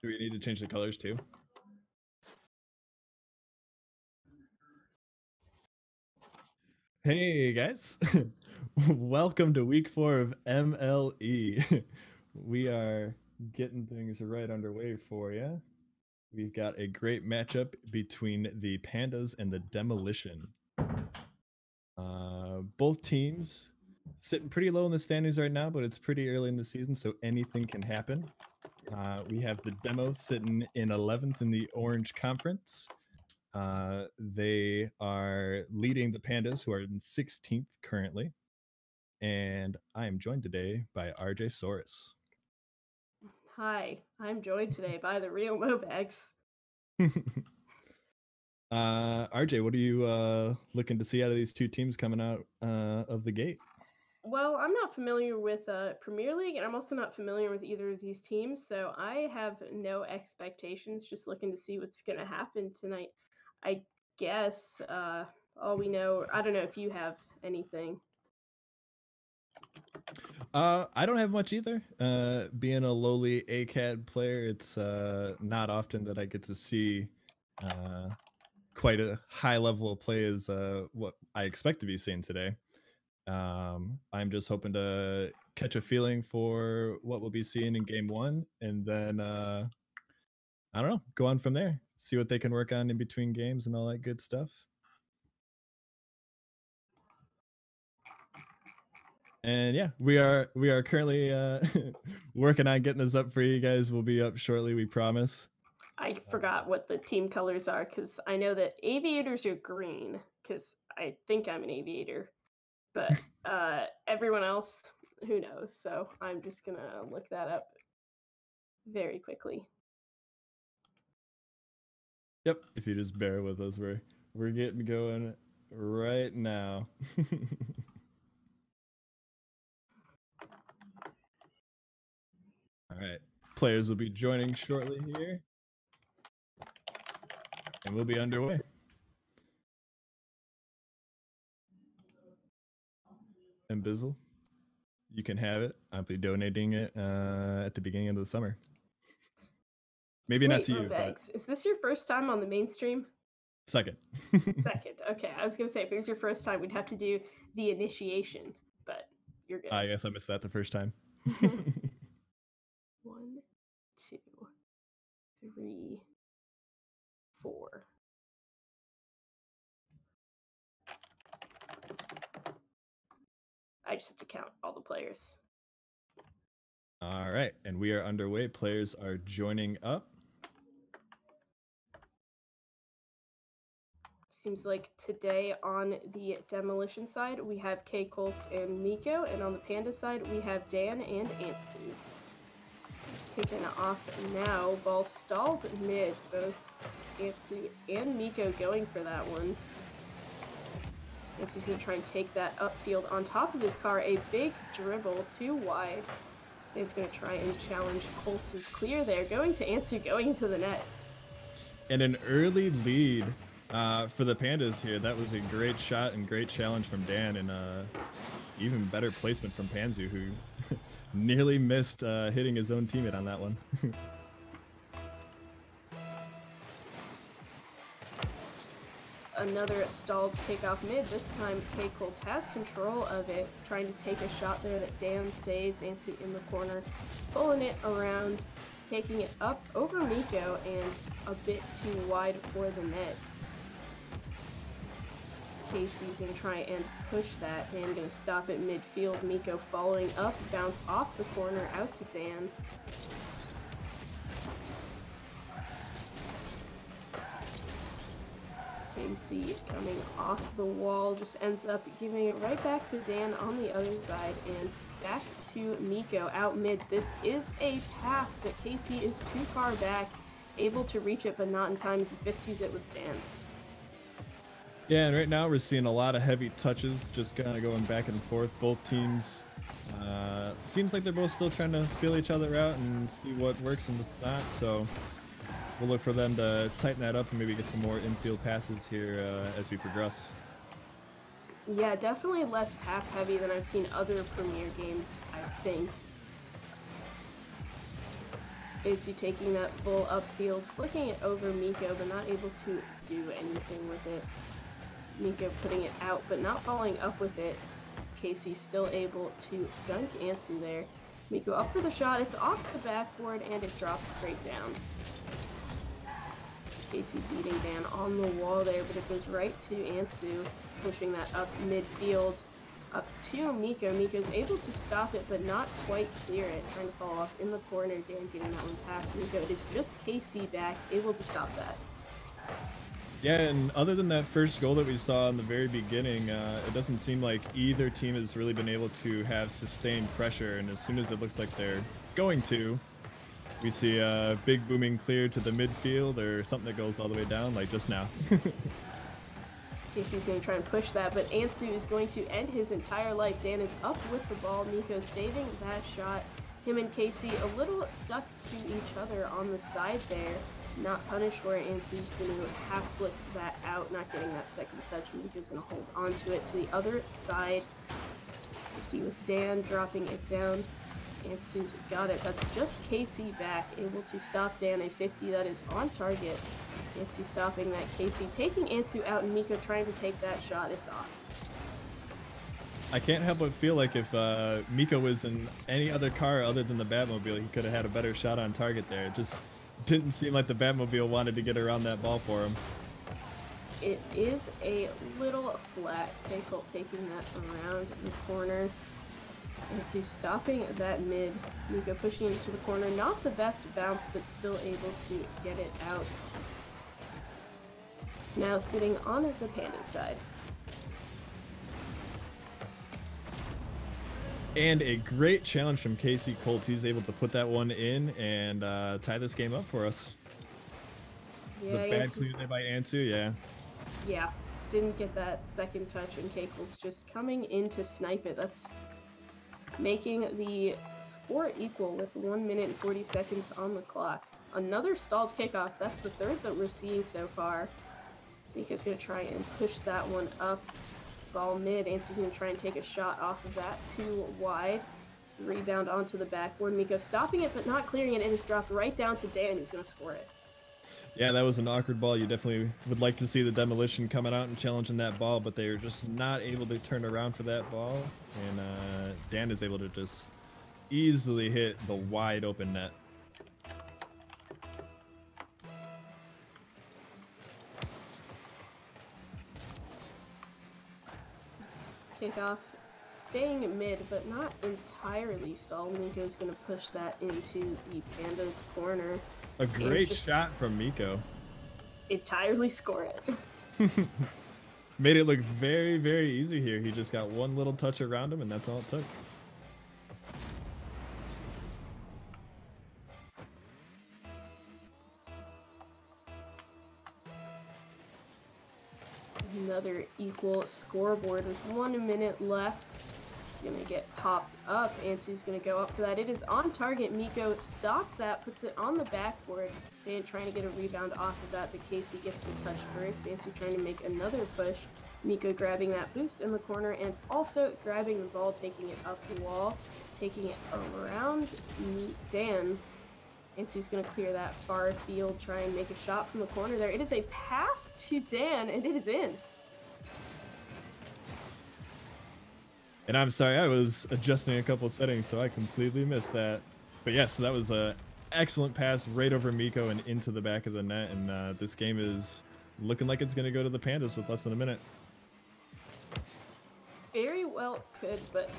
Do we need to change the colors too? Hey guys, welcome to week 4 of MLE. We are getting things right underway for you. We've got a great matchup between the Pandas and the Demolition. Both teams sitting pretty low in the standings right now, but it's pretty early in the season, so anything can happen. We have the Demo sitting in 11th in the Orange Conference. They are leading the Pandas, who are in 16th currently. And I am joined today by RJ Soros. Hi, I'm joined today by the real Mobags. RJ, what are you looking to see out of these two teams coming out of the gate? Well, I'm not familiar with Premier League, and I'm also not familiar with either of these teams, so I have no expectations, just looking to see what's going to happen tonight. I guess all we know, I don't know if you have anything. I don't have much either. Being a lowly ACAD player, it's not often that I get to see quite a high level of play as what I expect to be seeing today. I'm just hoping to catch a feeling for what we'll be seeing in game 1, and then I don't know, go on from there, see what they can work on in between games and all that good stuff. And yeah, we are currently working on getting this up for you guys. We'll be up shortly, we promise. I forgot what the team colors are, because I know that aviators are green, because I think I'm an aviator, but everyone else, who knows? So I'm just going to look that up very quickly. Yep, if you just bear with us, we're getting going right now. All right, players will be joining shortly here, and we'll be underway. And Bizzle, you can have it. I'll be donating it at the beginning of the summer. Maybe Wait, not to you, Bags, but is this your first time on the mainstream? second. Second. Okay, I was gonna say if it was your first time, we'd have to do the initiation, but you're good. I guess I missed that the first time. 1, 2, 3, 4. I just have to count all the players. All right, and we are underway. Players are joining up. Seems like today on the Demolition side, we have K Colts and Miko, and on the Panda side, we have Dan and Antsu. Taken off now, ball stalled mid, both Antsu and Miko going for that one. Antsu's going to try and take that upfield on top of his car, a big dribble, too wide. He's going to try and challenge Colts' clear there, going to Antsu, going into the net. And an early lead for the Pandas here. That was a great shot and great challenge from Dan, and even better placement from Panzu, who nearly missed hitting his own teammate on that one. Another stalled takeoff mid. This time, K Colts has control of it, trying to take a shot there that Dan saves. Antsu in the corner, pulling it around, taking it up over Miko, and a bit too wide for the net. Casey's going to try and push that. Dan going to stop at midfield. Miko following up, bounce off the corner out to Dan. Casey coming off the wall, just ends up giving it right back to Dan on the other side, and back to Miko out mid. This is a pass, but Casey is too far back, able to reach it, but not in time as he 50s it with Dan. Yeah, and right now we're seeing a lot of heavy touches, just kind of going back and forth. Both teams, seems like they're both still trying to feel each other out and see what works and what's not, so we'll look for them to tighten that up and maybe get some more infield passes here as we progress. Yeah, definitely less pass heavy than I've seen other Premier games, I think. Ansu taking that full upfield, flicking it over Miko, but not able to do anything with it. Miko putting it out, but not following up with it. Casey still able to dunk Ansu there. Miko up for the shot, it's off the backboard, and it drops straight down. Casey beating Dan on the wall there, but it goes right to Ansu, pushing that up midfield, up to Miko. Miko's able to stop it, but not quite clear it, trying to fall off in the corner. Dan getting that one past Miko. It is just Casey back, able to stop that. Yeah, and other than that first goal that we saw in the very beginning, it doesn't seem like either team has really been able to have sustained pressure, and as soon as it looks like they're going to, we see a big booming clear to the midfield or something that goes all the way down, like just now. Casey's going to try and push that, but Ansu is going to end his entire life. Dan is up with the ball. Miko saving that shot. Him and Casey a little stuck to each other on the side there. Not punished where Ansu's going to half flick that out, not getting that second touch. Miko's going to hold onto it to the other side. 50 with Dan, dropping it down. Ansu's got it. That's just Casey back, able to stop Dan. A 50 that is on target. Ansu stopping that. Casey taking Ansu out, and Miko trying to take that shot. It's off. I can't help but feel like if Miko was in any other car other than the Batmobile, he could have had a better shot on target there. It just didn't seem like the Batmobile wanted to get around that ball for him. It is a little flat. K-Colt taking that around the corner. Ansu stopping that mid. Miko pushing into the corner. Not the best bounce, but still able to get it out. It's now sitting on the Pandas side. And a great challenge from Casey Colt. He's able to put that one in and tie this game up for us. Yeah, it's a bad clear there by Ansu, yeah. Yeah, didn't get that second touch, and K-Colt's just coming in to snipe it. That's making the score equal with 1 minute and 40 seconds on the clock. Another stalled kickoff. That's the third that we're seeing so far. Miko's going to try and push that one up. Ball mid. Ansu's going to try and take a shot off of that. Too wide. Rebound onto the backboard. Miko stopping it but not clearing it. It is dropped right down to Dan, who's going to score it. Yeah, that was an awkward ball. You definitely would like to see the Demolition coming out and challenging that ball, but they were just not able to turn around for that ball. And Dan is able to just easily hit the wide open net. Kickoff staying mid, but not entirely stalled. Miko's going to push that into the Pandas corner. A great shot from Miko. Entirely score it. Made it look very, very easy here. He just got one little touch around him, and that's all it took. Another equal scoreboard with 1 minute left. It's going to get popped up. Ansu's going to go up for that. It is on target. Miko stops that, puts it on the backboard. Dan trying to get a rebound off of that, but Casey gets the touch first. Ansu trying to make another push. Miko grabbing that boost in the corner and also grabbing the ball, taking it up the wall, taking it around Dan. Ansu's going to clear that far field, try and make a shot from the corner there. It is a pass to Dan, and it is in. And I'm sorry, I was adjusting a couple of settings, so I completely missed that. But yes, that was a excellent pass right over Miko and into the back of the net. And this game is looking like it's going to go to the Pandas with less than a minute. Very well could, but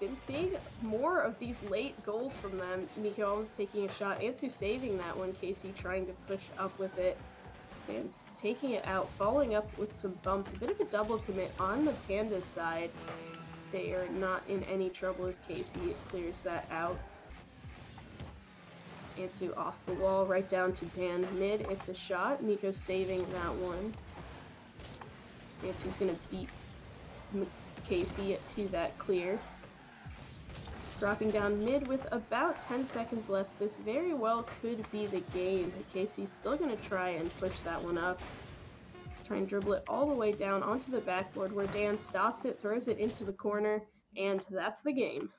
been seeing more of these late goals from them. Miko almost taking a shot. Ansu saving that one. Casey trying to push up with it. And taking it out, following up with some bumps. A bit of a double commit on the Pandas side. They are not in any trouble as Casey clears that out. Ansu off the wall, right down to Dan mid. It's a shot. Miko saving that one. Ansu's going to beat Casey to that clear. Dropping down mid with about 10 seconds left. This very well could be the game. Casey's still going to try and push that one up. Try and dribble it all the way down onto the backboard where Dan stops it, throws it into the corner, and that's the game.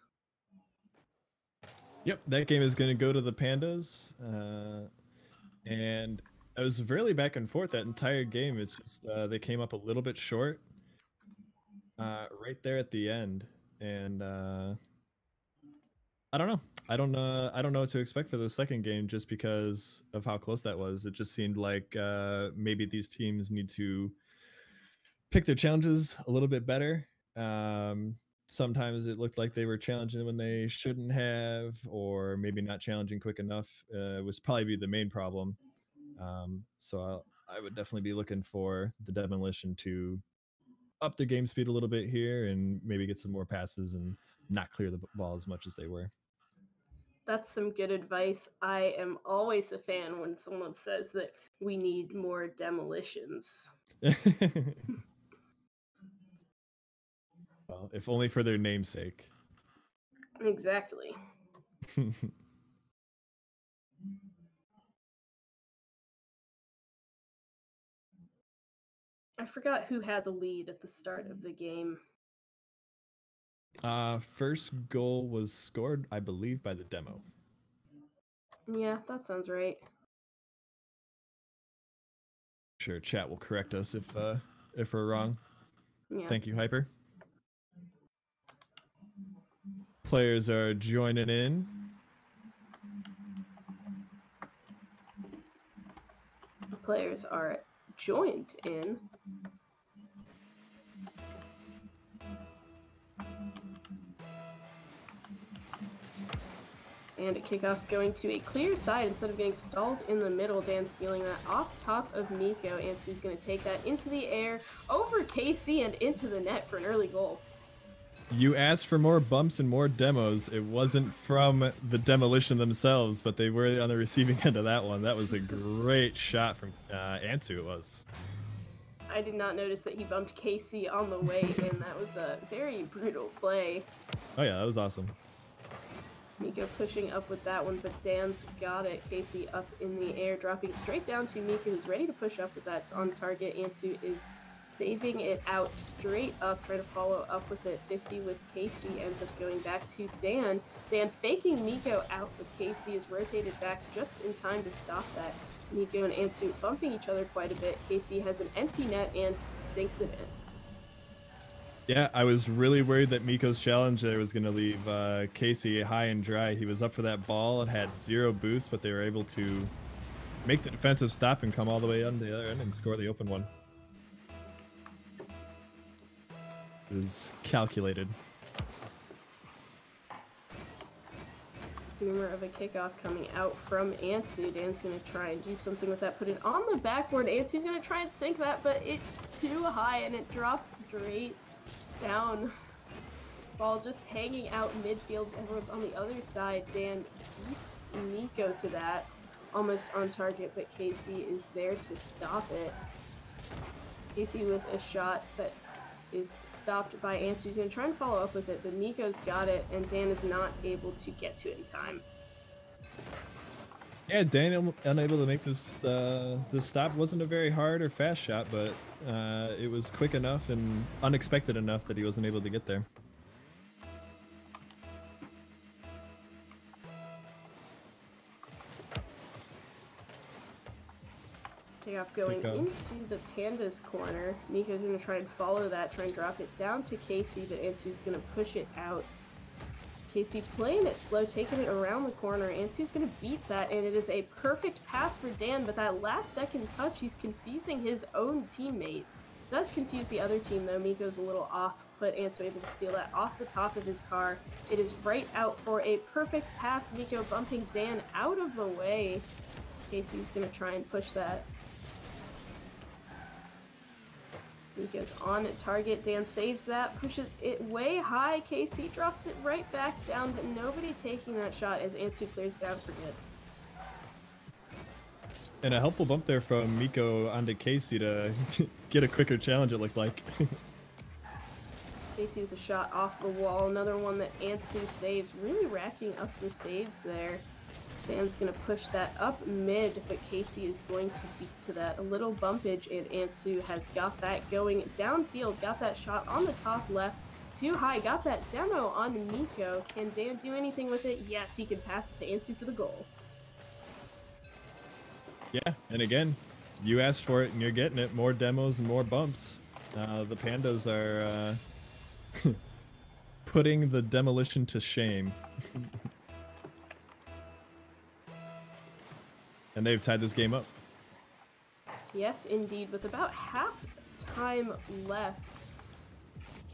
Yep, that game is going to go to the Pandas. And it was really back and forth that entire game. It's just they came up a little bit short right there at the end. And I don't know. I don't know what to expect for the second game just because of how close that was. It just seemed like maybe these teams need to pick their challenges a little bit better. Sometimes it looked like they were challenging when they shouldn't have, or maybe not challenging quick enough. Was probably the main problem. So I would definitely be looking for the Demolition to up their game speed a little bit here and maybe get some more passes and not clear the ball as much as they were. That's some good advice. I am always a fan when someone says that we need more demolitions. Well, if only for their namesake. Exactly. I forgot who had the lead at the start of the game. First goal was scored, I believe, by the demo. Yeah, that sounds right. Sure, chat will correct us if we're wrong. Yeah. Thank you, Hyper. Players are joining in. Players are joined in. And a kickoff going to a clear side instead of getting stalled in the middle. Dan stealing that off top of Miko. Ansu's going to take that into the air, over KC, and into the net for an early goal. You asked for more bumps and more demos. It wasn't from the Demolition themselves, but they were on the receiving end of that one. That was a great shot from Ansu, it was. I did not notice that he bumped KC on the way in. That was a very brutal play. Oh yeah, that was awesome. Miko pushing up with that one, but Dan's got it. Casey up in the air, dropping straight down to Miko, who's ready to push up with that. It's on target. Ansu is saving it out straight up, trying to follow up with it. 50 with Casey, ends up going back to Dan. Dan faking Miko out, but Casey is rotated back just in time to stop that. Miko and Ansu bumping each other quite a bit. Casey has an empty net and sinks it in. Yeah, I was really worried that Miko's challenge there was going to leave Casey high and dry. He was up for that ball and had 0 boost, but they were able to make the defensive stop and come all the way on the other end and score the open one. It was calculated. Rumor of a kickoff coming out from Ansu. Dan's going to try and do something with that. Put it on the backboard. Ansu's going to try and sink that, but it's too high and it drops straight down. Ball just hanging out midfield. Everyone's on the other side. Dan beats Miko to that. Almost on target, but Casey is there to stop it. Casey with a shot that is stopped by Ansu. He's going to try and follow up with it, but Miko's got it, and Dan is not able to get to it in time. Yeah, Dan unable to make this this stop. Wasn't a very hard or fast shot, but it was quick enough and unexpected enough that he wasn't able to get there. Kickoff going into the Pandas corner. Miko's going to try and follow that, try and drop it down to Casey, but Ansu's going to push it out. Casey playing it slow, taking it around the corner. Ansu's going to beat that, and it is a perfect pass for Dan, but that last second touch, he's confusing his own teammate. Does confuse the other team, though. Miko's a little off, but Ansu able to steal that off the top of his car. It is right out for a perfect pass. Miko bumping Dan out of the way. Casey's going to try and push that. Miko's on target. Dan saves that, pushes it way high. KC drops it right back down, but nobody taking that shot as Ansu clears down for good. And a helpful bump there from Miko onto Casey to get a quicker challenge, it looked like. Casey with a shot off the wall. Another one that Ansu saves. Really racking up the saves there. Dan's going to push that up mid, but Casey is going to beat to that. A little bumpage, and Ansu has got that going downfield. Got that shot on the top left too high. Got that demo on Miko. Can Dan do anything with it? Yes, he can pass it to Ansu for the goal. Yeah, and again, you asked for it and you're getting it. More demos and more bumps. The Pandas are putting the Demolition to shame. And they've tied this game up. Yes, indeed. With about half time left,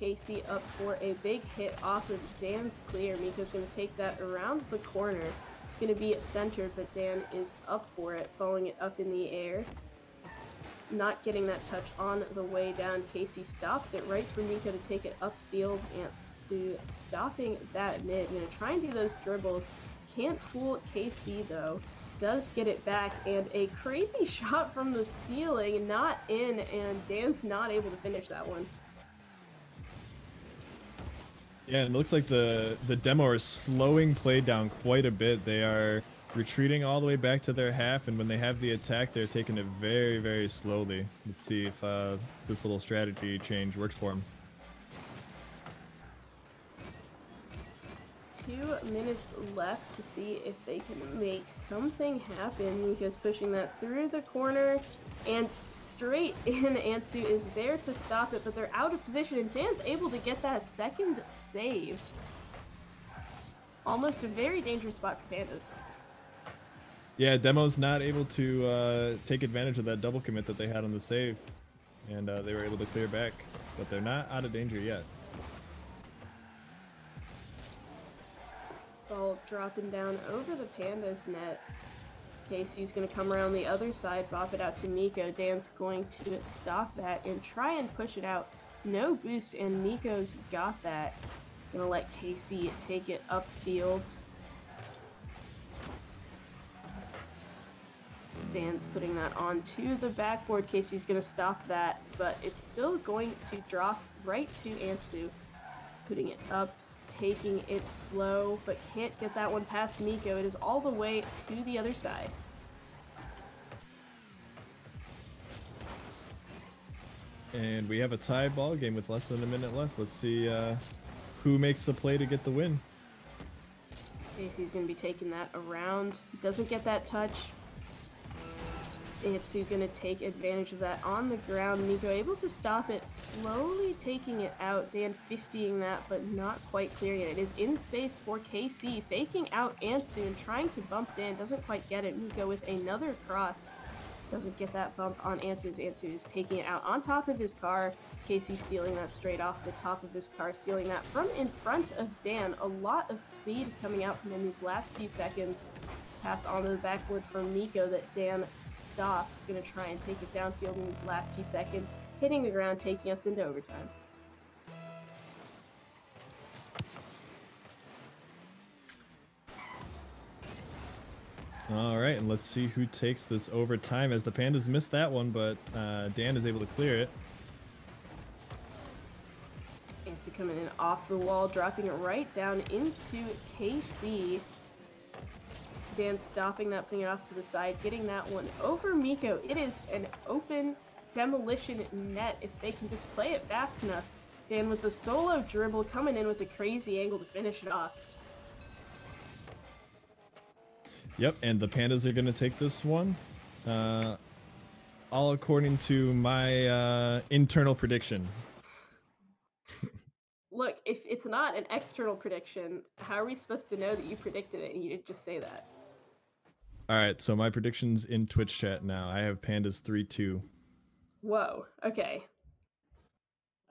Casey up for a big hit off of Dan's clear. Miko's going to take that around the corner. It's going to be centered, but Dan is up for it, following it up in the air. Not getting that touch on the way down. Casey stops it right for Miko to take it upfield. Ansu stopping that mid. Going to try and do those dribbles. Can't fool Casey though. Does get it back, and a crazy shot from the ceiling, not in, and Dan's not able to finish that one. Yeah, it looks like the demo are slowing play down quite a bit. They are retreating all the way back to their half, and when they have the attack, they're taking it very, very slowly. Let's see if this little strategy change works for them. 2 minutes left to see if they can make something happen. Miko's pushing that through the corner, and straight in. Ansu is there to stop it, but they're out of position, and Dan's able to get that second save. Almost a very dangerous spot for Pandas. Yeah, Demo's not able to take advantage of that double commit that they had on the save, and they were able to clear back, but they're not out of danger yet. Ball dropping down over the Pandas net. Casey's going to come around the other side, bop it out to Miko. Dan's going to stop that and try and push it out. No boost, and Miko's got that. Gonna let Casey take it upfield. Dan's putting that onto the backboard. Casey's gonna stop that, but it's still going to drop right to Ansu. Putting it up, taking it slow, but can't get that one past Miko. It is all the way to the other side. And we have a tie ball game with less than a minute left. Let's see who makes the play to get the win. Casey's going to be taking that around. Doesn't get that touch. Ansu going to take advantage of that on the ground. Miko able to stop it, slowly taking it out. Dan 50ing that, but not quite clearing it. It is in space for KC, faking out Ansu and trying to bump Dan. Doesn't quite get it. Miko with another cross. Doesn't get that bump on Ansu. Ansu is taking it out on top of his car. Casey stealing that straight off the top of his car, stealing that from in front of Dan. A lot of speed coming out from him these last few seconds. Pass onto the backboard from Miko that Dan stops. Going to try and take it downfield in these last few seconds. Hitting the ground, taking us into overtime. All right, and let's see who takes this overtime, as the Pandas missed that one, but Dan is able to clear it. Ansu coming in off the wall, dropping it right down into KC. Dan stopping that, putting it off to the side, getting that one over Miko. It is an open Demolition net if they can just play it fast enough. Dan with the solo dribble, coming in with a crazy angle to finish it off. Yep, and the Pandas are going to take this one, all according to my internal prediction. Look, if it's not an external prediction, how are we supposed to know that you predicted it and you didn't just say that? All right, so my prediction's in Twitch chat now. I have Pandas 3-2. Whoa, okay.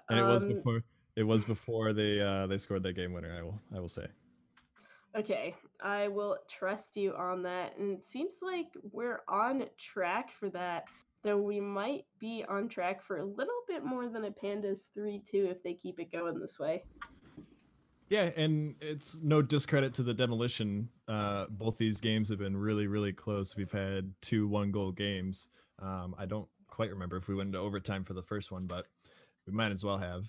And it was before they scored that game winner, I will say. Okay, I will trust you on that. And it seems like we're on track for that, though we might be on track for a little bit more than a Pandas 3-2 if they keep it going this way. Yeah, and it's no discredit to the Demolition. Both these games have been really, really close. We've had 2 1-goal games. I don't quite remember if we went into overtime for the first one, but we might as well have.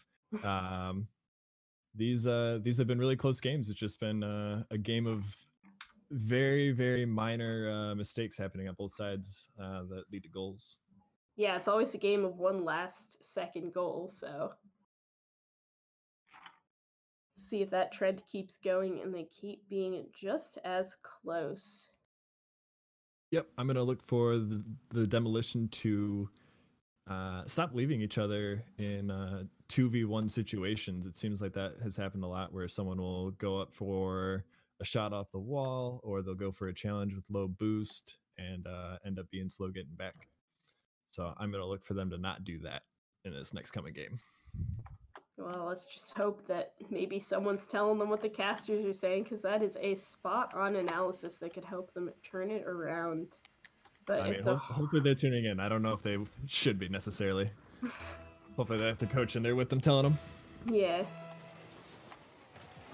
These have been really close games. It's just been a game of very, very minor mistakes happening on both sides that lead to goals. Yeah, it's always a game of one last second goal, so see if that trend keeps going, and they keep being just as close. Yep, I'm gonna look for the Demolition to stop leaving each other in 2v1 situations. It seems like that has happened a lot where someone will go up for a shot off the wall, or they'll go for a challenge with low boost and end up being slow getting back. So I'm gonna look for them to not do that in this next coming game. Well, let's just hope that maybe someone's telling them what the casters are saying, because that is a spot-on analysis that could help them turn it around. But I mean, it's hopefully they're tuning in. I don't know if they should be necessarily. Hopefully they have the coach in there with them telling them. Yeah.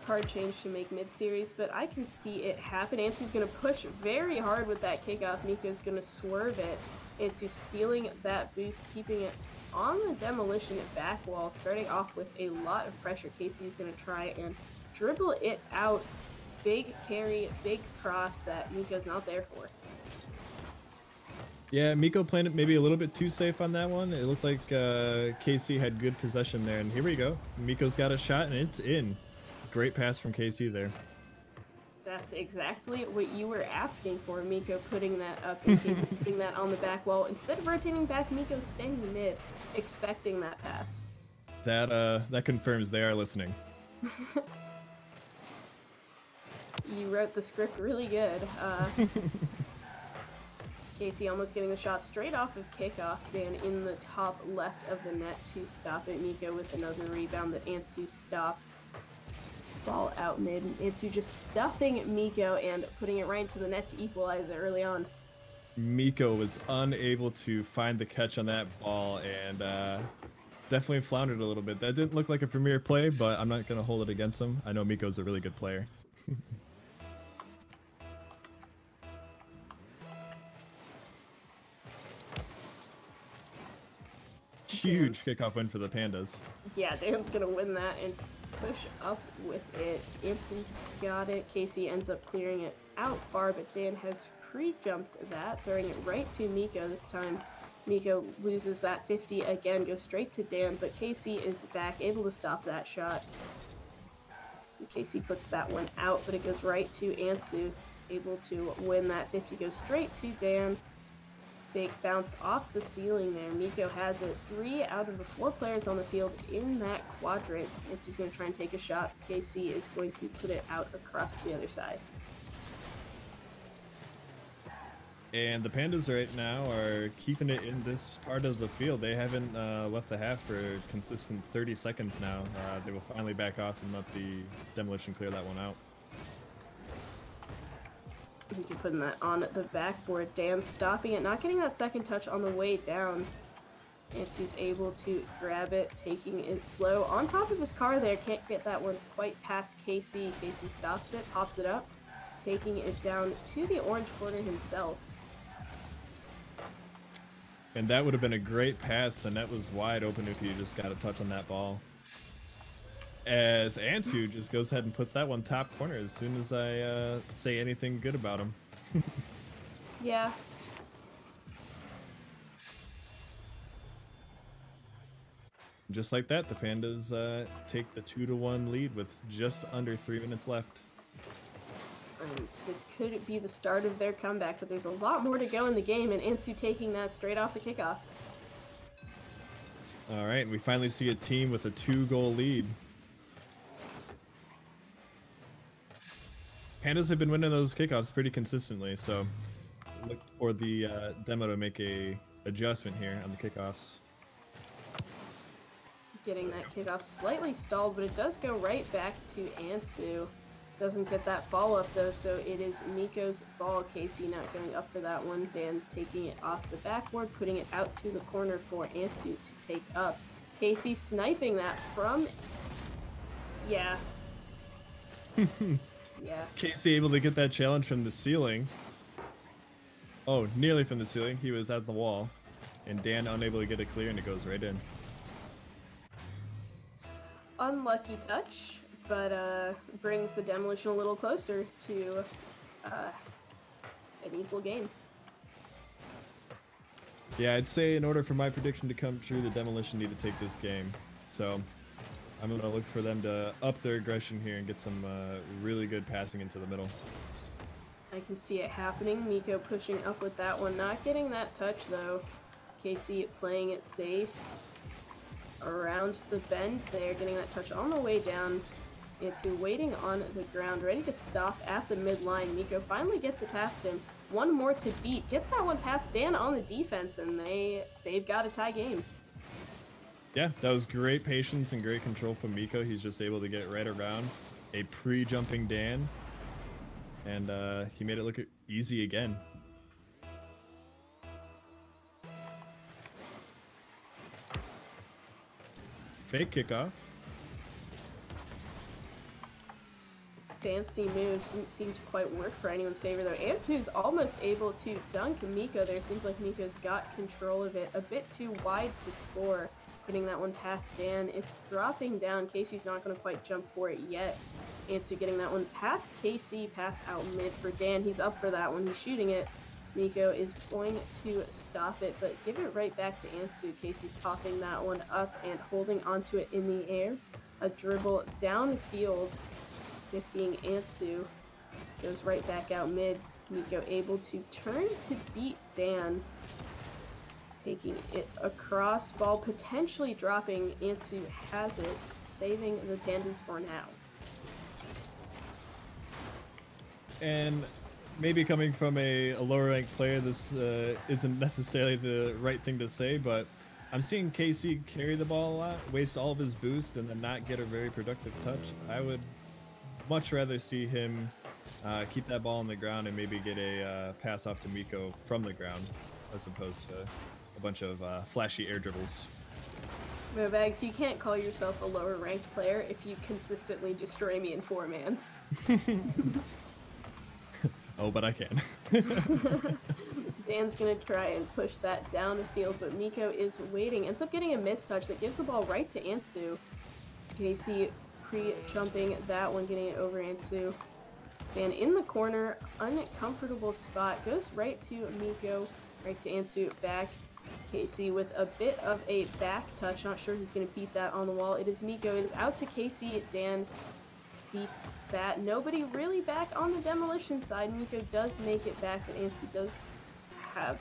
Hard change to make mid-series, but I can see it happen. Ansu's going to push very hard with that kickoff. Miko's going to swerve it. Ansu stealing that boost, keeping it on the Demolition at back wall, starting off with a lot of pressure. Casey is going to try and dribble it out. Big carry, big cross that Miko's not there for. Yeah, Miko playing it maybe a little bit too safe on that one. It looked like KC had good possession there, and here we go. Miko's got a shot, and it's in. Great pass from KC there. That's exactly what you were asking for, Miko putting that up and KC putting that on the back wall. Instead of rotating back, Miko staying mid, expecting that pass. That confirms they are listening. You wrote the script really good. Casey almost getting the shot straight off of kickoff. Dan in the top left of the net to stop it. Miko with another rebound that Ansu stops. Ball out mid. Ansu just stuffing Miko and putting it right into the net to equalize it early on. Miko was unable to find the catch on that ball and definitely floundered a little bit. That didn't look like a premier play, but I'm not going to hold it against him. I know Miko's a really good player. Huge kickoff win for the Pandas. Yeah, Dan's gonna win that and push up with it. Ansu's got it. Casey ends up clearing it out far, but Dan has pre-jumped that, throwing it right to Miko this time. Miko loses that 50 again, goes straight to Dan, but Casey is back, able to stop that shot. Casey puts that one out, but it goes right to Ansu, able to win that 50, goes straight to Dan. Big bounce off the ceiling there. Miko has it. 3 out of the 4 players on the field in that quadrant. Ansu's going to try and take a shot. KC is going to put it out across the other side. And the Pandas right now are keeping it in this part of the field. They haven't left the half for a consistent 30 seconds now. They will finally back off and let the Demolition clear that one out. You can put that on the backboard. Dan stopping it, not getting that second touch on the way down. Ansu's able to grab it, taking it slow. On top of his car there, can't get that one quite past Casey. Casey stops it, pops it up, taking it down to the orange corner himself. And that would have been a great pass. The net was wide open if you just got a touch on that ball. As Ansu just goes ahead and puts that one top corner as soon as I say anything good about him. Yeah. Just like that, the Pandas take the 2-1 lead with just under 3 minutes left. And this could be the start of their comeback, but there's a lot more to go in the game, and Ansu taking that straight off the kickoff. All right, and we finally see a team with a 2-goal lead. Pandas have been winning those kickoffs pretty consistently, so look for the demo to make a adjustment here on the kickoffs. Getting that kickoff slightly stalled, but it does go right back to Ansu. Doesn't get that follow-up though, so it is Miko's ball. Casey not going up for that one. Dan taking it off the backboard, putting it out to the corner for Ansu to take up. Casey sniping that from... Yeah. Yeah. Casey able to get that challenge from the ceiling. Oh, nearly from the ceiling. He was at the wall. And Dan unable to get it clear, and it goes right in. Unlucky touch, but brings the Demolition a little closer to an equal game. Yeah, I'd say in order for my prediction to come true, the Demolition need to take this game. So I'm going to look for them to up their aggression here and get some really good passing into the middle. I can see it happening. Miko pushing up with that one. Not getting that touch, though. Casey playing it safe. Around the bend there, getting that touch on the way down. Antsu waiting on the ground, ready to stop at the midline. Miko finally gets it past him. One more to beat. Gets that one past Dan on the defense, and they've got a tie game. Yeah, that was great patience and great control from Miko. He's just able to get right around a pre-jumping Dan, and he made it look easy again. Fake kickoff. Fancy moves didn't seem to quite work for anyone's favor, though. Antsu's almost able to dunk Miko there. Seems like Miko's got control of it. A bit too wide to score. Getting that one past Dan. It's dropping down. Casey's not going to quite jump for it yet. Antsu getting that one past Casey. Pass out mid for Dan. He's up for that one. He's shooting it. Miko is going to stop it, but give it right back to Antsu. Casey's popping that one up and holding onto it in the air. A dribble downfield. 50ing Antsu. Goes right back out mid. Miko able to turn to beat Dan. Taking it across, ball potentially dropping. Antsu has it, saving the Pandas for now. And maybe coming from a lower ranked player, this isn't necessarily the right thing to say, but I'm seeing Casey carry the ball a lot, waste all of his boost, and then not get a very productive touch. I would much rather see him keep that ball on the ground and maybe get a pass off to Miko from the ground, as opposed to a bunch of flashy air dribbles. Bags, you can't call yourself a lower ranked player if you consistently destroy me in 4-mans. Oh, but I can. Dan's gonna try and push that down the field, but Miko is waiting. Ends up getting a mistouch that gives the ball right to Antsu. Casey pre-jumping that one, getting it over Antsu. Dan in the corner, uncomfortable spot, goes right to Miko, right to Antsu, back. Casey with a bit of a back touch, not sure who's going to beat that on the wall. It is Miko, it is out to Casey. Dan beats that. Nobody really back on the Demolition side. Miko does make it back, but Antsu does have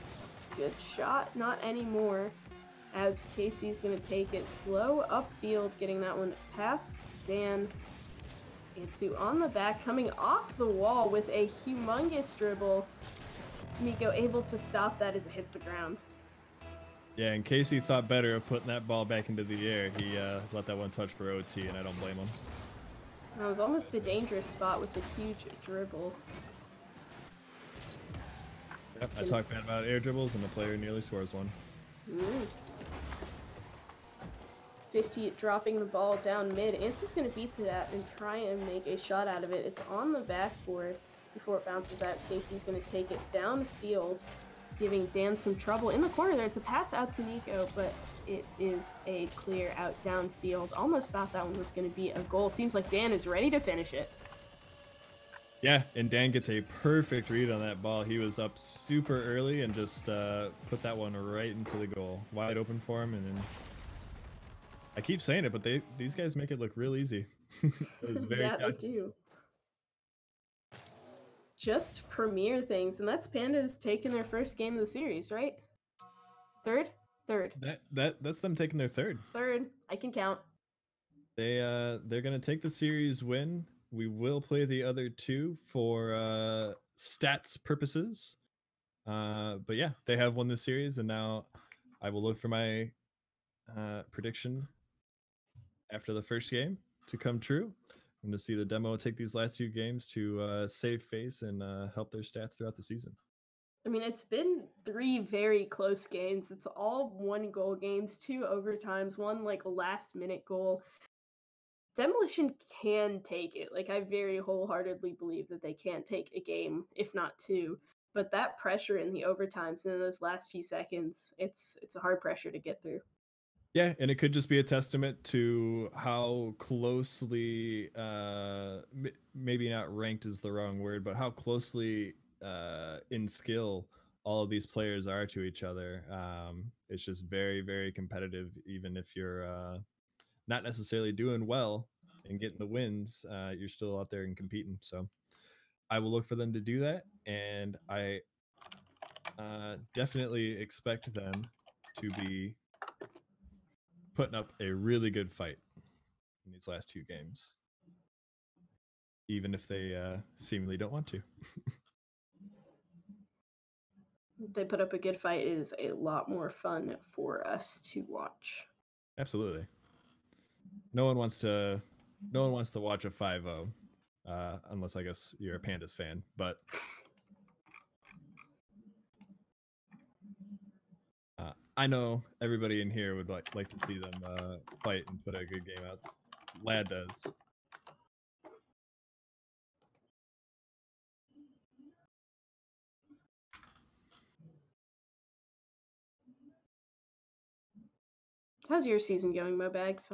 a good shot, not anymore, as Casey's going to take it slow upfield, getting that one past Dan. Antsu on the back, coming off the wall with a humongous dribble. Miko able to stop that as it hits the ground. Yeah, and Casey thought better of putting that ball back into the air. He let that one touch for OT, and I don't blame him. That was almost a dangerous spot with the huge dribble. Yep, I talked bad about air dribbles, and the player nearly scores one. 50 dropping the ball down mid. Antsu's going to beat to that and try and make a shot out of it. It's on the backboard before it bounces out. Casey's going to take it downfield, giving Dan some trouble in the corner there. It's a pass out to Nico, but it is a clear out downfield. Almost thought that one was going to be a goal. Seems like Dan is ready to finish it. Yeah, and Dan gets a perfect read on that ball. He was up super early and just put that one right into the goal. Wide open for him, and then I keep saying it, but these guys make it look real easy. It was very yeah, they do. Just premier things, and that's Pandas taking their first game of the series, right? Third? Third. That's them taking their third. Third. I can count. They're gonna take the series win. We will play the other two for stats purposes. But yeah, they have won the series, and now I will look for my prediction after the first game to come true, and to see the demo take these last two games to save face and help their stats throughout the season. I mean, it's been 3 very close games. It's all 1-goal games, 2 overtimes, 1 like last-minute goal. Demolition can take it. Like, I very wholeheartedly believe that they can take a game, if not 2. But that pressure in the overtimes and in those last few seconds, it's a hard pressure to get through. Yeah, and it could just be a testament to how closely, maybe not ranked is the wrong word, but how closely in skill all of these players are to each other. It's just very, very competitive, even if you're not necessarily doing well and getting the wins, you're still out there and competing. So I will look for them to do that, and I definitely expect them to be putting up a really good fight in these last 2 games, even if they seemingly don't want to. If they put up a good fight, it is a lot more fun for us to watch. Absolutely. No one wants to watch a 5-0, unless I guess you're a Pandas fan, but I know everybody in here would like to see them fight and put a good game out. Lad does. How's your season going, Mo Bags?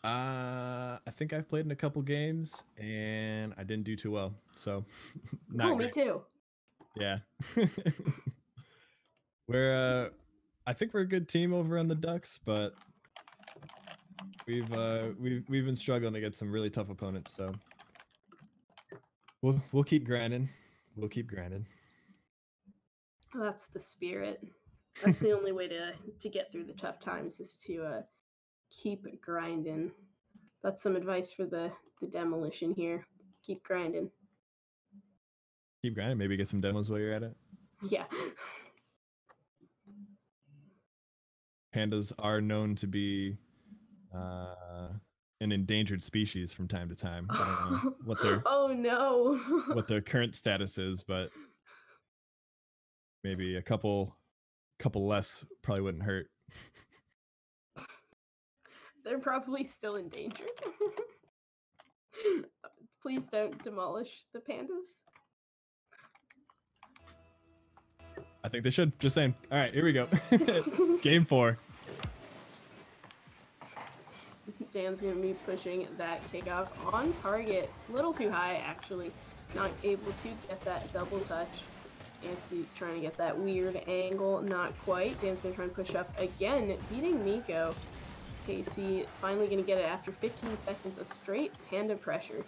I think I've played in a couple games and I didn't do too well, so not Cool, great. me too. Yeah. I think we're a good team over on the Ducks, but we've been struggling to get some really tough opponents, so we'll keep grinding. We'll keep grinding. That's the spirit. That's the only way to get through the tough times, is to keep grinding. That's some advice for the Demolition here. Keep grinding. Keep grinding. Maybe get some demos while you're at it. Yeah. Pandas are known to be an endangered species from time to time. I don't know what their what their current status is, but maybe a couple less probably wouldn't hurt. They're probably still endangered. Please don't demolish the Pandas. I think they should. Just saying. All right, here we go. Game 4. Dan's going to be pushing that kickoff on target. A little too high, actually. Not able to get that double touch. Ansu trying to get that weird angle. Not quite. Dan's going to try and push up again, beating Miko. Casey finally going to get it after 15 seconds of straight Panda pressure.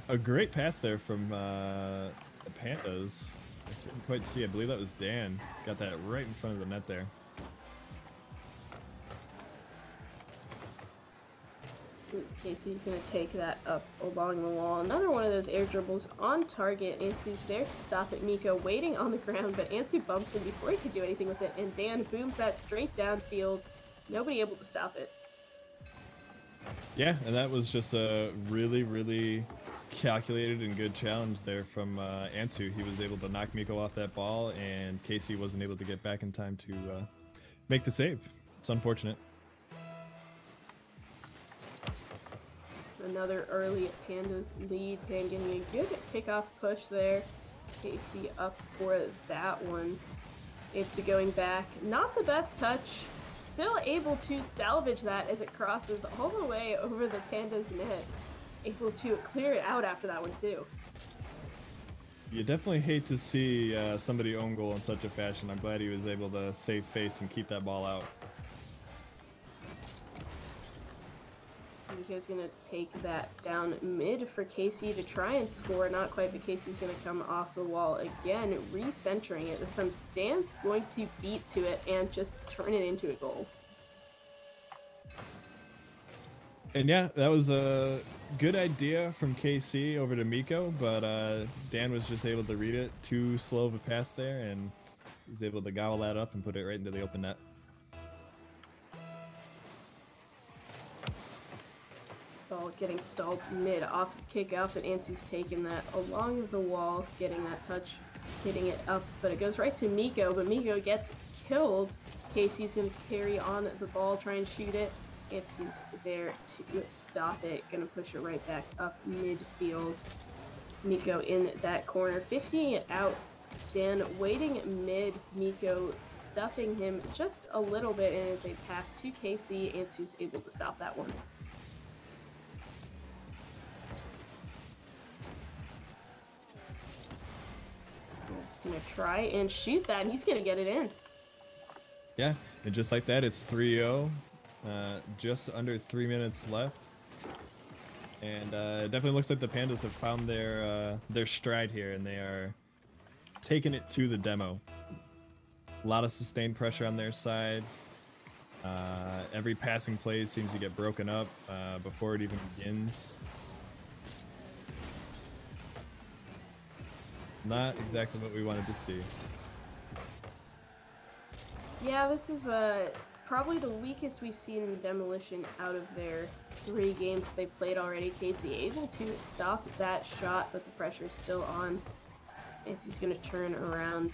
A great pass there from the Pandas. I couldn't quite see. I believe that was Dan. Got that right in front of the net there. Casey's going to take that up along the wall. Another one of those air dribbles on target. Ansu's there to stop it. Miko waiting on the ground, but Ansu bumps him before he could do anything with it, and Dan booms that straight downfield. Nobody able to stop it. Yeah, and that was just a really, really calculated and good challenge there from Ansu. He was able to knock Miko off that ball, and Casey wasn't able to get back in time to make the save. It's unfortunate. Another early Pandas lead. Dan getting a good kickoff push there. Casey up for that one. It's going back. Not the best touch. Still able to salvage that as it crosses all the way over the Pandas net. Able to clear it out after that one too. You definitely hate to see somebody own goal in such a fashion. I'm glad he was able to save face and keep that ball out. Miko's going to take that down mid for Casey to try and score. Not quite, but Casey's going to come off the wall again, recentering it. This time Dan's going to beat to it and just turn it into a goal. And yeah, that was a good idea from KC over to Miko, but Dan was just able to read it. Too slow of a pass there, and he's able to gobble that up and put it right into the open net. Ball getting stalled mid off of kickoff, and Ansu's taking that along the wall, getting that touch, hitting it up, but it goes right to Miko, but Miko gets killed. Casey's going to carry on the ball, try and shoot it. Ansu's there to stop it, going to push it right back up midfield. Miko in that corner, 50 it out. Dan waiting mid, Miko stuffing him just a little bit, and it's a pass to Casey. Ansu's able to stop that one. Gonna try and shoot that, and he's gonna get it in. Yeah, and just like that, it's 3-0. Just under 3 minutes left. And it definitely looks like the Pandas have found their stride here, and they are taking it to the demo. A lot of sustained pressure on their side. Every passing play seems to get broken up before it even begins. Not exactly what we wanted to see. Yeah, this is probably the weakest we've seen in Demolition out of their 3 games they've played already. Casey able to stop that shot, but the pressure's still on. Nancy's going to turn around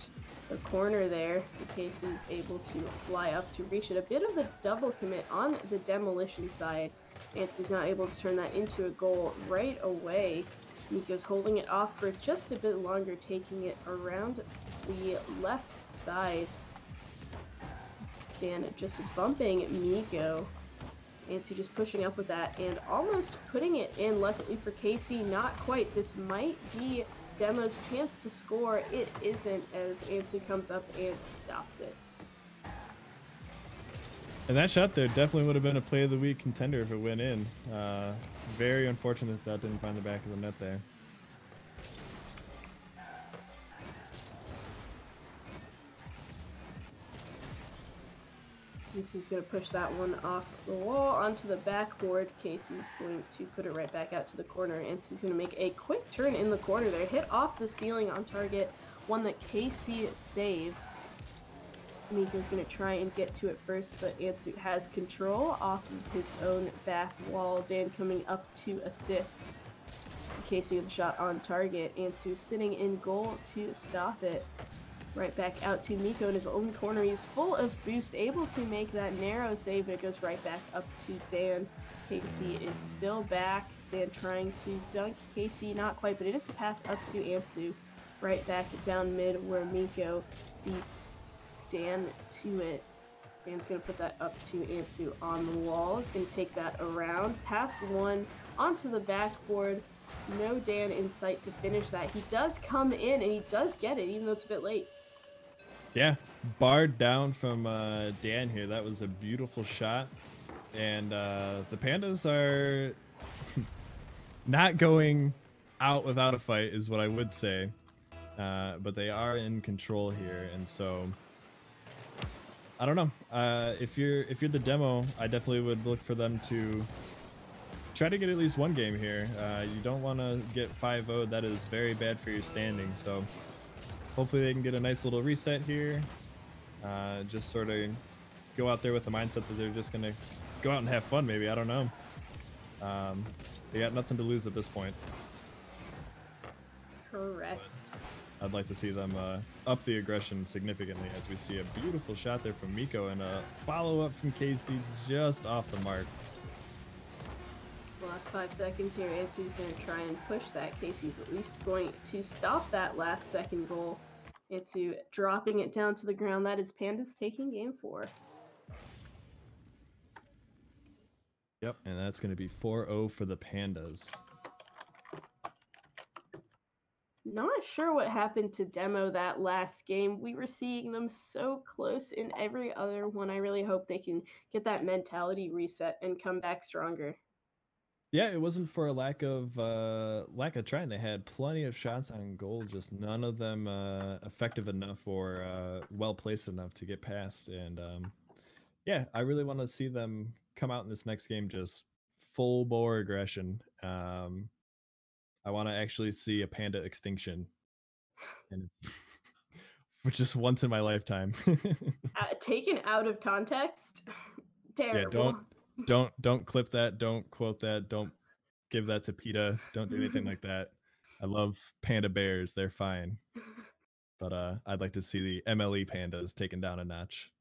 the corner there. Casey's able to fly up to reach it. A bit of the double commit on the Demolition side. Nancy's not able to turn that into a goal right away. Nico's holding it off for just a bit longer, taking it around the left side. Dan just bumping Nico. Nancy just pushing up with that and almost putting it in. Luckily for Casey, not quite. This might be Demo's chance to score. It isn't, as Nancy comes up and stops it. And that shot there definitely would have been a play of the week contender if it went in. Very unfortunate that didn't find the back of the net there. Casey's going to push that one off the wall onto the backboard. Casey's going to put it right back out to the corner, and she's going to make a quick turn in the corner there. Hit off the ceiling on target, one that Casey saves. Nico's going to try and get to it first, but Ansu has control off of his own back wall. Dan coming up to assist. Casey with a shot on target. Ansu sitting in goal to stop it. Right back out to Nico in his own corner. He's full of boost, able to make that narrow save, but it goes right back up to Dan. Casey is still back. Dan trying to dunk Casey, not quite, but it is a pass up to Ansu. Right back down mid where Nico beats Dan to it. Dan's going to put that up to Ansu on the wall. He's going to take that around, past one, onto the backboard. No Dan in sight to finish that. He does come in, and he does get it, even though it's a bit late. Yeah, barred down from Dan here. That was a beautiful shot. And the Pandas are not going out without a fight is what I would say. But they are in control here. And so, I don't know. If you're the demo, I definitely would look for them to try to get at least one game here. You don't want to get 5-0. That is very bad for your standing. So hopefully they can get a nice little reset here. Just sort of go out there with the mindset that they're just going to go out and have fun, maybe. I don't know. They got nothing to lose at this point. Correct. But I'd like to see them up the aggression significantly as we see a beautiful shot there from Miko and a follow-up from Casey just off the mark. The last 5 seconds here, Ansu's going to try and push that. Casey's at least going to stop that last second goal. Ansu dropping it down to the ground. That is Pandas taking game 4. Yep, and that's going to be 4-0 for the Pandas. Not sure what happened to Demo that last game. We were seeing them so close in every other one. I really hope they can get that mentality reset and come back stronger. Yeah, it wasn't for a lack of trying. They had plenty of shots on goal, just none of them effective enough or well placed enough to get past. And yeah, I really want to see them come out in this next game just full bore aggression. I want to actually see a Panda extinction, and for just once in my lifetime. Taken out of context, terrible. Yeah, don't clip that. Don't quote that. Don't give that to PETA. Don't do anything like that. I love panda bears. They're fine. But I'd like to see the MLE pandas taken down a notch.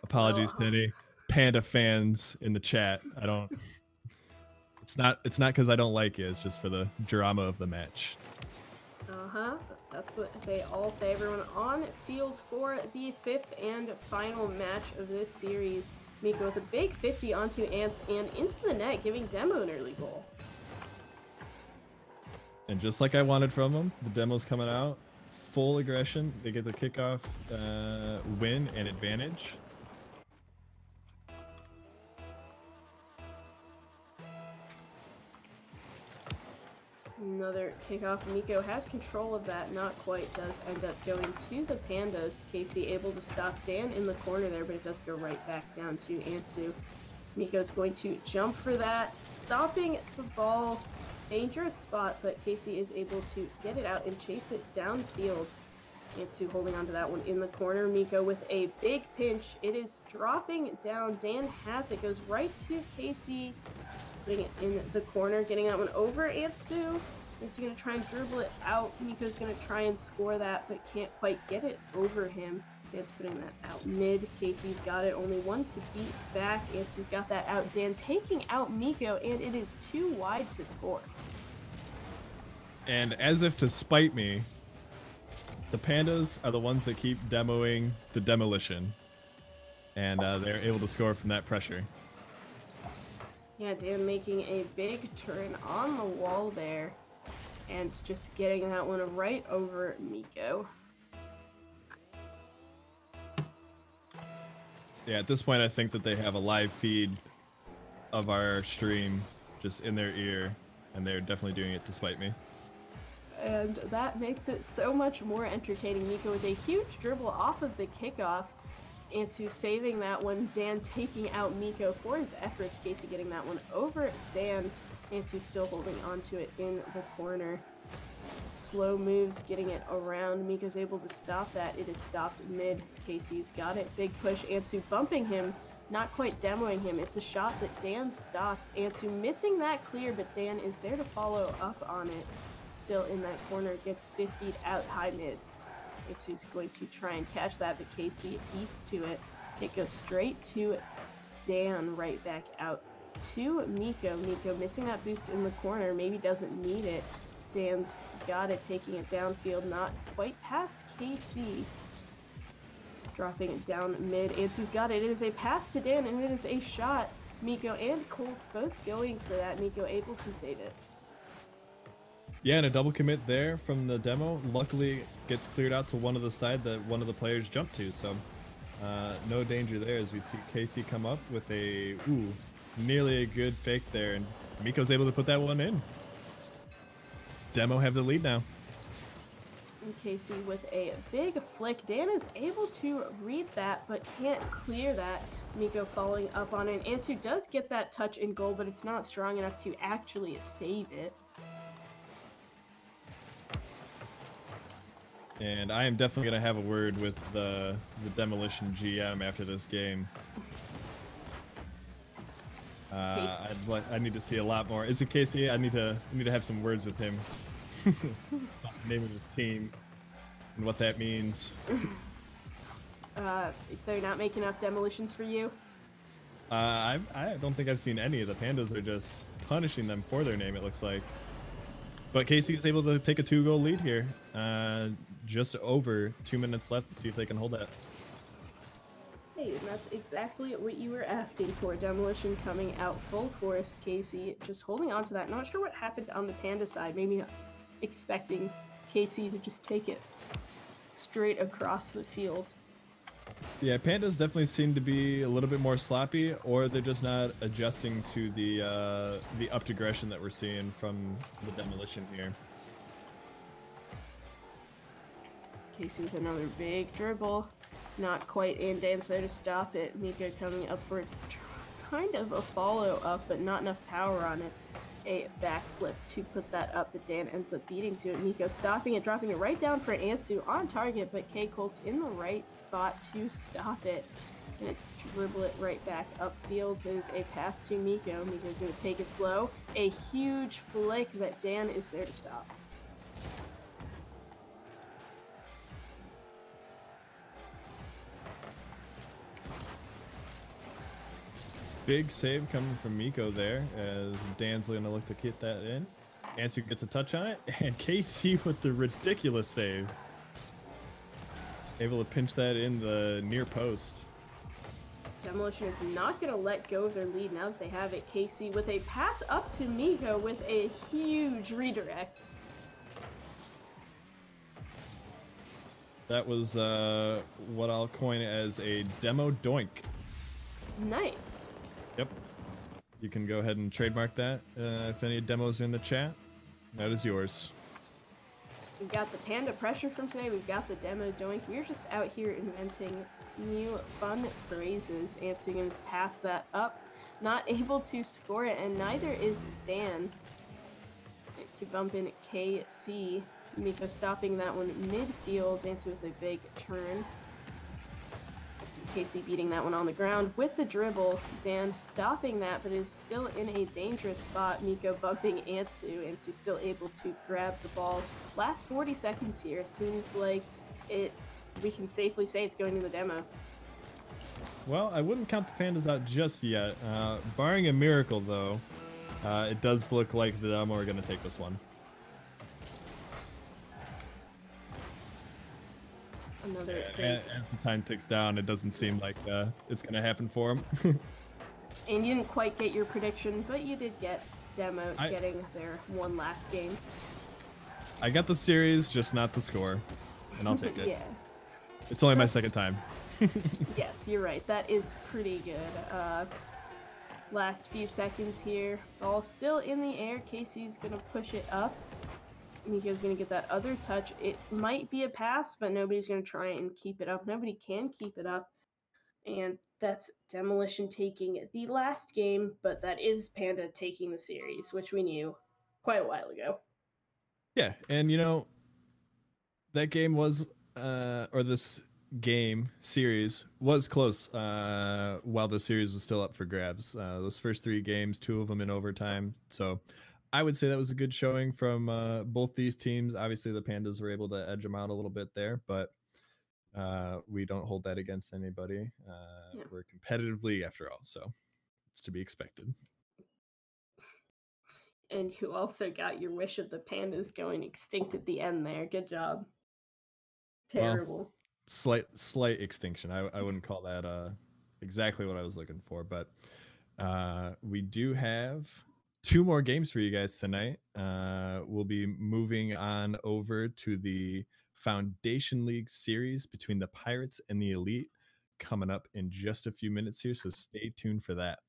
Apologies to any panda fans in the chat. I don't. It's not because I don't like it. It's just for the drama of the match. That's what they all say. Everyone on field for the 5th and final match of this series. Miko with a big 50 onto Ants and into the net, giving Demo an early goal. And just like I wanted from them, the Demo's coming out. Full aggression. They get the kickoff win and advantage. Another kickoff. Miko has control of that, not quite, does end up going to the Pandas. Casey able to stop Dan in the corner there, but it does go right back down to Antsu. Miko's going to jump for that, stopping the ball. Dangerous spot, but Casey is able to get it out and chase it downfield. Antsu holding onto that one in the corner. Miko with a big pinch. It is dropping down. Dan has it, goes right to Casey. Putting it in the corner, getting that one over Antsu. Antsu gonna try and dribble it out. Miko's gonna try and score that, but can't quite get it over him. Dan's putting that out mid. Casey's got it, only one to beat back. Antsu's got that out. Dan taking out Miko, and it is too wide to score. And as if to spite me, the Pandas are the ones that keep demoing the Demolition. And they're able to score from that pressure. Yeah, Dan making a big turn on the wall there and just getting that one right over Miko. Yeah, at this point, I think that they have a live feed of our stream just in their ear, and they're definitely doing it to spite me. And that makes it so much more entertaining. Miko with a huge dribble off of the kickoff. Antsu saving that one. Dan taking out Miko for his efforts. Casey getting that one over Dan. Antsu still holding onto it in the corner. Slow moves, getting it around. Miko's able to stop that. It is stopped mid. Casey's got it. Big push. Antsu bumping him. Not quite demoing him. It's a shot that Dan stops. Antsu missing that clear, but Dan is there to follow up on it. Still in that corner. Gets 50'd out high mid. Antsu's going to try and catch that, but Casey beats to it. It goes straight to Dan, right back out to Miko. Miko missing that boost in the corner, maybe doesn't need it. Dan's got it, taking it downfield, not quite past Casey. Dropping it down mid. Antsu's got it. It is a pass to Dan, and it is a shot. Miko and Colts both going for that. Miko able to save it. Yeah, and a double commit there from the demo. Luckily, gets cleared out to one of the side that one of the players jumped to. So, no danger there as we see Casey come up with a, nearly a good fake there. And Miko's able to put that one in. Demo have the lead now. And Casey with a big flick. Dan is able to read that, but can't clear that. Miko following up on it. Antsu does get that touch and goal, but it's not strong enough to actually save it. And I am definitely going to have a word with the Demolition GM after this game. I need to see a lot more. Is it Casey? I need to have some words with him. Naming his team and what that means. If they're not making enough demolitions for you? I don't think I've seen any. The Pandas are just punishing them for their name, it looks like. But Casey is able to take a 2-goal lead here. Just over 2 minutes left to see if they can hold that. Hey, and that's exactly what you were asking for. Demolition coming out full force. Casey just holding on to that. Not sure what happened on the Panda side. Maybe not expecting Casey to just take it straight across the field. Yeah, Pandas definitely seem to be a little bit more sloppy, or they're just not adjusting to the upped aggression that we're seeing from the Demolition here. Casey with another big dribble. Not quite in. Dan's there to stop it. Miko coming up for kind of a follow-up, but not enough power on it. A backflip to put that up, but Dan ends up beating to it. Miko stopping it, dropping it right down for Antsu on target, but K Colt's in the right spot to stop it. Gonna dribble it right back upfield. It is a pass to Miko. Miko's gonna take it slow. A huge flick that Dan is there to stop. Big save coming from Miko there as Dan's gonna look to get that in. Antsu gets a touch on it, and KC with the ridiculous save. Able to pinch that in the near post. Demolition is not going to let go of their lead now that they have it. Casey with a pass up to Miko with a huge redirect. That was what I'll coin as a demo doink. Nice. Yep. You can go ahead and trademark that. If any demos are in the chat, that is yours. We've got the Panda pressure from today. We've got the demo doink. We're just out here inventing new fun phrases. Ant's going to pass that up. Not able to score it, and neither is Dan. To bump in KC. Miko stopping that one midfield. Nancy with a big turn. Casey beating that one on the ground with the dribble. Dan stopping that, but is still in a dangerous spot. Miko bumping Antsu. Antsu still able to grab the ball. Last 40 seconds here. Seems like we can safely say it's going to the demo. Well, I wouldn't count the Pandas out just yet. Barring a miracle, though, it does look like the demo are going to take this one. As the time ticks down, it doesn't seem like it's going to happen for him. And you didn't quite get your prediction, but you did get Demo getting their one last game. I got the series, just not the score, and I'll take it. Yeah. It's only my second time. Yes, you're right. That is pretty good. Last few seconds here. Ball still in the air. Casey's going to push it up. Miko's going to get that other touch. It might be a pass, but nobody's going to try and keep it up. Nobody can keep it up. And that's Demolition taking the last game, but that is Panda taking the series, which we knew quite a while ago. Yeah, and you know, that game was, or this game series was close while the series was still up for grabs. Those first 3 games, 2 of them in overtime. So I would say that was a good showing from both these teams. Obviously, the Pandas were able to edge them out a little bit there, but we don't hold that against anybody. Yeah. We're a competitive league after all, so it's to be expected. And you also got your wish of the Pandas going extinct at the end there. Good job. Terrible. Well, slight extinction. I wouldn't call that exactly what I was looking for, but we do have 2 more games for you guys tonight. We'll be moving on over to the Foundation League series between the Pirates and the Elite coming up in just a few minutes here, so stay tuned for that.